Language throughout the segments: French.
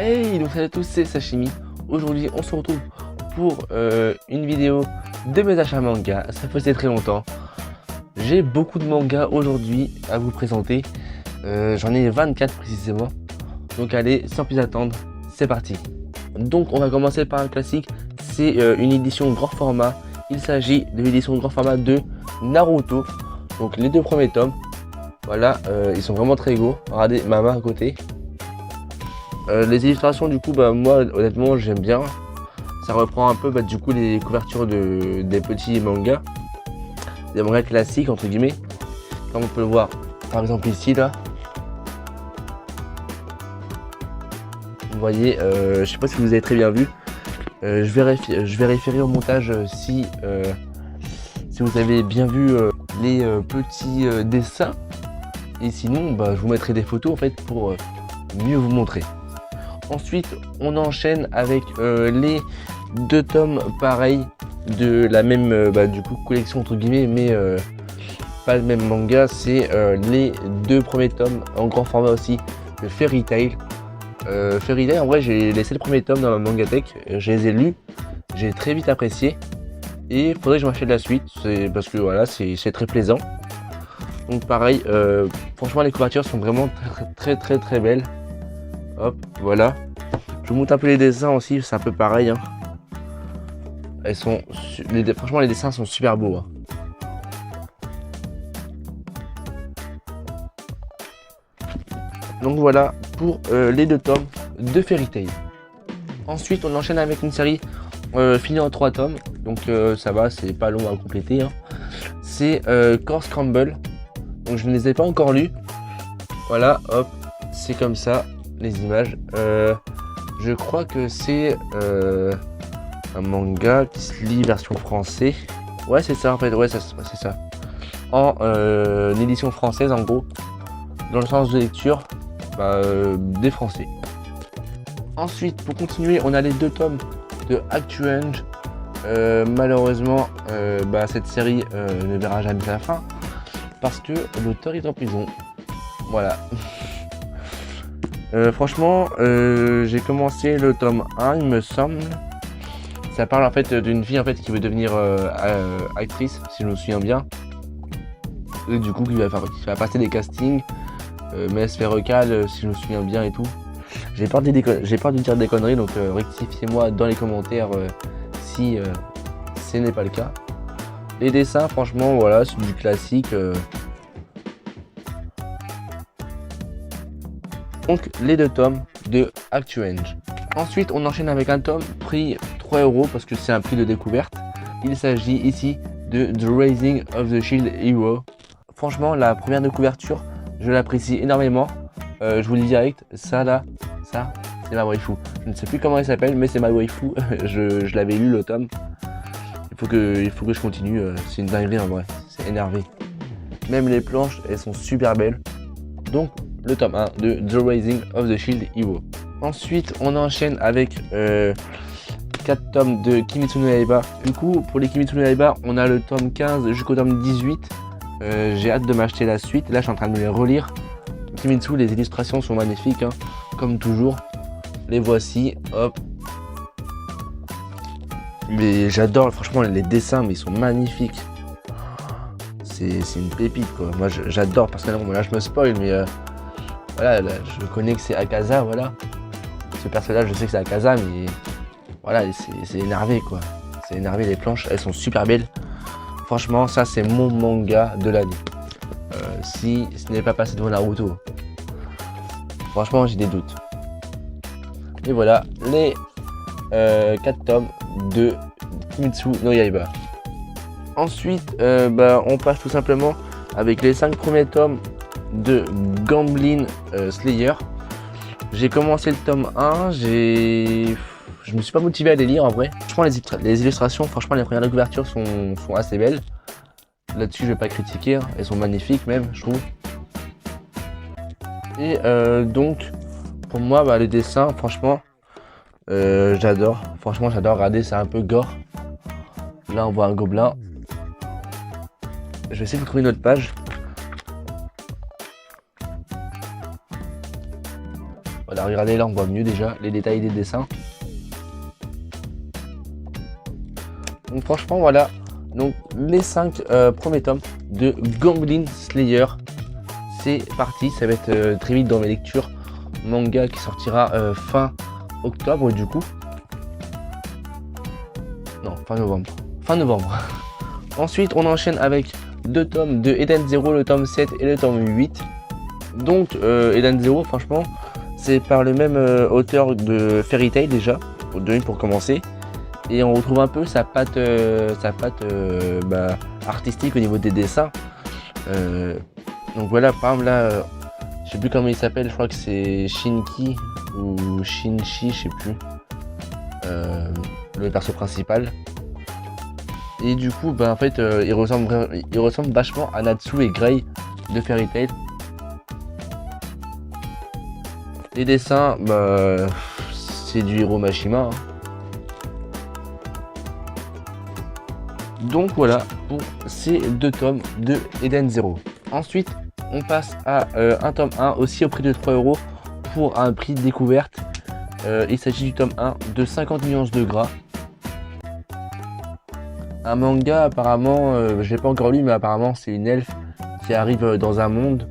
Hey, donc salut à tous, c'est Sashimi. Aujourd'hui, on se retrouve pour une vidéo de mes achats manga. Ça faisait très longtemps. J'ai beaucoup de mangas aujourd'hui à vous présenter. J'en ai 24 précisément. Donc allez, sans plus attendre, c'est parti. Donc on va commencer par un classique. C'est une édition grand format. Il s'agit de l'édition grand format de Naruto. Donc les deux premiers tomes. Voilà, ils sont vraiment très beaux. Regardez ma main à côté. Les illustrations du coup moi honnêtement j'aime bien. Ça reprend un peu du coup les couvertures des petits mangas. Des mangas classiques entre guillemets. Comme on peut le voir par exemple ici là. Vous voyez, je sais pas si vous avez très bien vu. Je vais référer au montage si vous avez bien vu les petits dessins. Et sinon je vous mettrai des photos en fait pour mieux vous montrer. Ensuite, on enchaîne avec les deux tomes pareils de la même du coup collection entre guillemets, mais pas le même manga. C'est les deux premiers tomes en grand format aussi de Fairy Tail. Fairy Tail, en vrai, j'ai laissé le premier tome dans ma mangatech, je les ai lus, j'ai très vite apprécié et il faudrait que je m'achète la suite, parce que voilà, c'est très plaisant. Donc pareil, franchement les couvertures sont vraiment très belles. Hop, voilà. Je vous montre un peu les dessins aussi, c'est un peu pareil. Hein. Franchement, les dessins sont super beaux. Hein. Donc voilà pour les deux tomes de Fairy Tail. Ensuite, on enchaîne avec une série finie en 3 tomes. Donc ça va, c'est pas long à compléter. Hein. C'est Core Scramble. Donc je ne les ai pas encore lus. Voilà, hop, c'est comme ça. Les images, je crois que c'est un manga qui se lit version français. Ouais, c'est ça en fait, ouais, c'est ça. En édition française en gros, dans le sens de lecture des français. Ensuite, pour continuer, on a les deux tomes de Actuenge. Malheureusement, cette série ne verra jamais la fin parce que l'auteur est en prison. Voilà. Franchement, j'ai commencé le tome 1, il me semble. Ça parle en fait d'une fille en fait qui veut devenir actrice, si je me souviens bien. Et du coup, qui va passer des castings, mais elle se fait recal, si je me souviens bien et tout. J'ai peur de dire des conneries, donc rectifiez-moi dans les commentaires si ce n'est pas le cas. Les dessins, franchement, voilà, c'est du classique. Donc les deux tomes de Actuenge. Ensuite on enchaîne avec un tome prix 3 € parce que c'est un prix de découverte. Il s'agit ici de The Rising of the Shield Hero. Franchement la première de couverture je l'apprécie énormément. Je vous le dis direct, ça c'est ma waifu. Je ne sais plus comment elle s'appelle mais c'est ma waifu. je l'avais lu le tome. Il faut que je continue, c'est une dinguerie en vrai, c'est énervé. Même les planches elles sont super belles. Donc le tome 1 de The Rising of the Shield Hero. Ensuite, on enchaîne avec 4 tomes de Kimetsu no Yaiba. Du coup, pour les Kimetsu no Yaiba, on a le tome 15 jusqu'au tome 18. J'ai hâte de m'acheter la suite. Là, je suis en train de me les relire. Kimetsu, les illustrations sont magnifiques, hein, comme toujours. Les voici, hop. Mais j'adore, franchement, les dessins, mais ils sont magnifiques. C'est une pépite, quoi. Moi, j'adore personnellement. Là, je me spoil, mais voilà, là, je connais que c'est Akaza, voilà. Ce personnage, je sais que c'est Akaza, mais voilà, c'est énervé, quoi. C'est énervé, les planches, elles sont super belles. Franchement, ça, c'est mon manga de l'année. Si ce n'est pas passé devant Naruto. Franchement, j'ai des doutes. Et voilà, les 4 tomes de Kimetsu no Yaiba. Ensuite, on passe tout simplement avec les 5 premiers tomes de Goblin Slayer. J'ai commencé le tome 1, je me suis pas motivé à les lire en vrai. Franchement les illustrations, franchement les premières de couverture sont assez belles. Là-dessus je vais pas critiquer, hein. Elles sont magnifiques même je trouve. Et donc pour moi les dessins franchement j'adore. Franchement j'adore, regardez c'est un peu gore. Là on voit un gobelin. Je vais essayer de trouver une autre page. Voilà, regardez là, on voit mieux déjà les détails des dessins. Donc franchement, voilà. Donc les 5 premiers tomes de Goblin Slayer. C'est parti, ça va être très vite dans mes lectures. Manga qui sortira fin octobre du coup. Non, fin novembre. Fin novembre. Ensuite, on enchaîne avec 2 tomes de Eden Zero, le tome 7 et le tome 8. Donc, Eden Zero, franchement, c'est par le même auteur de Fairy Tail déjà, pour commencer. Et on retrouve un peu sa patte artistique au niveau des dessins. Donc voilà, par exemple là, je sais plus comment il s'appelle, je crois que c'est Shinki ou Shinchi, je sais plus. Le perso principal. Et du coup, en fait, il ressemble vachement à Natsu et Grey de Fairy Tail. Les dessins, c'est du Hiro Mashima. Hein. Donc voilà pour ces 2 tomes de Eden Zero. Ensuite, on passe à un tome 1 aussi au prix de 3 € pour un prix découverte. Il s'agit du tome 1 de 50 nuances de gras. Un manga apparemment, je l'ai pas encore lu, mais apparemment c'est une elfe qui arrive dans un monde,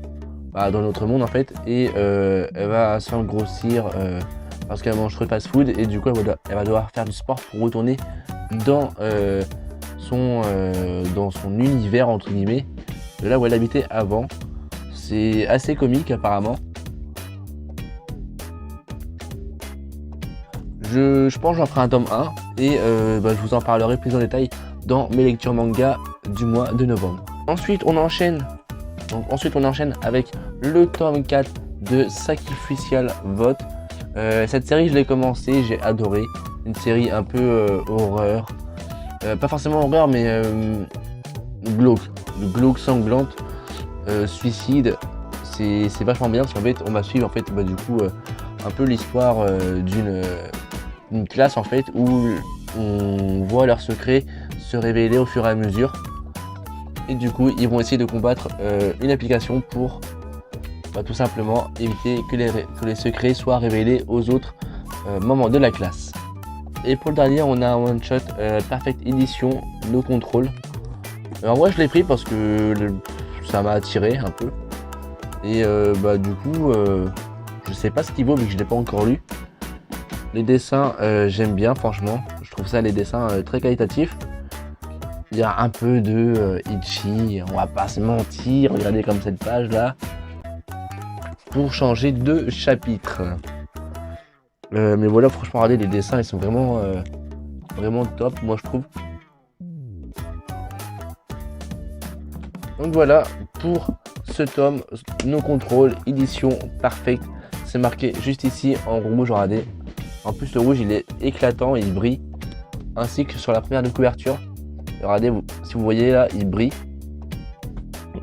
dans notre monde en fait, et elle va s'engrossir parce qu'elle mange trop de fast food et du coup elle va devoir faire du sport pour retourner dans son univers entre guillemets, de là où elle habitait avant. C'est assez comique apparemment. Je pense que j'en ferai un tome 1 et je vous en parlerai plus en détail dans mes lectures manga du mois de novembre. Ensuite on enchaîne avec le tome 4 de Sacrificial Vote. Cette série je l'ai commencé, j'ai adoré. Une série un peu horreur. Pas forcément horreur mais glauque, sanglante, suicide. C'est vachement bien parce qu'en fait on va suivre en fait du coup un peu l'histoire d'une classe en fait où on voit leurs secrets se révéler au fur et à mesure et du coup ils vont essayer de combattre une application pour tout simplement éviter que les secrets soient révélés aux autres membres de la classe. Et pour le dernier on a un one shot Perfect Edition No Control. Alors moi je l'ai pris parce que ça m'a attiré un peu et du coup je sais pas ce qu'il vaut vu que je l'ai pas encore lu. Les dessins j'aime bien franchement, je trouve ça les dessins très qualitatifs. Il y a un peu de Ichi, on va pas se mentir, regardez comme cette page là. Pour changer de chapitre. Mais voilà, franchement regardez les dessins, ils sont vraiment top moi je trouve. Donc voilà pour ce tome No Control édition Perfect. C'est marqué juste ici en rouge, regardez. En plus le rouge il est éclatant et il brille. Ainsi que sur la première de couverture. Regardez, si vous voyez là, il brille.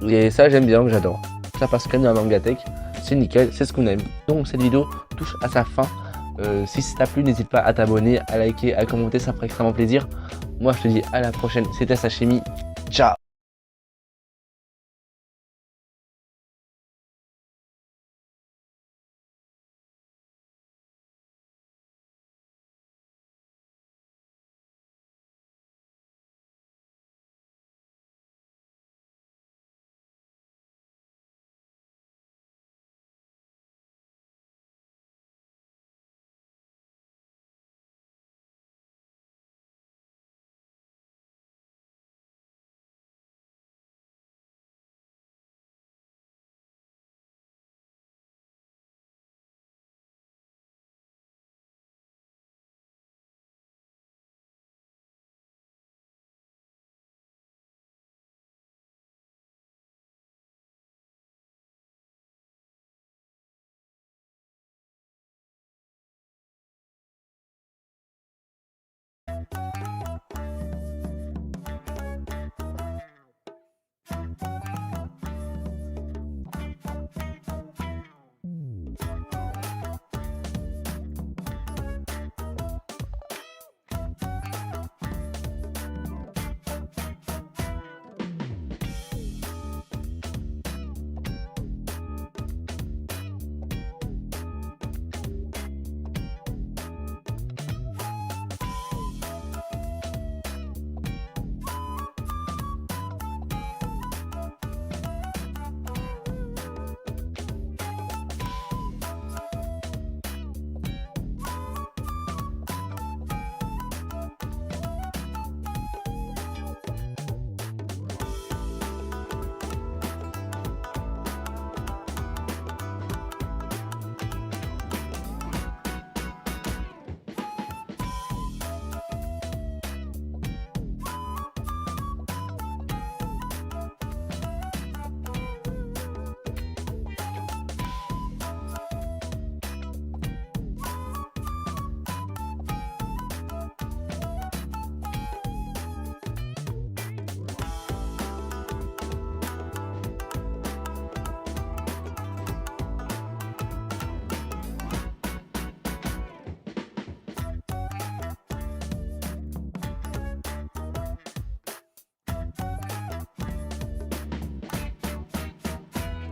Et ça j'aime bien, j'adore. Ça passe quand même dans la Mangatech. C'est nickel, c'est ce qu'on aime. Donc cette vidéo touche à sa fin. Si ça t'a plu, n'hésite pas à t'abonner, à liker, à commenter, ça ferait extrêmement plaisir. Moi je te dis à la prochaine, c'était Sashimi. Ciao.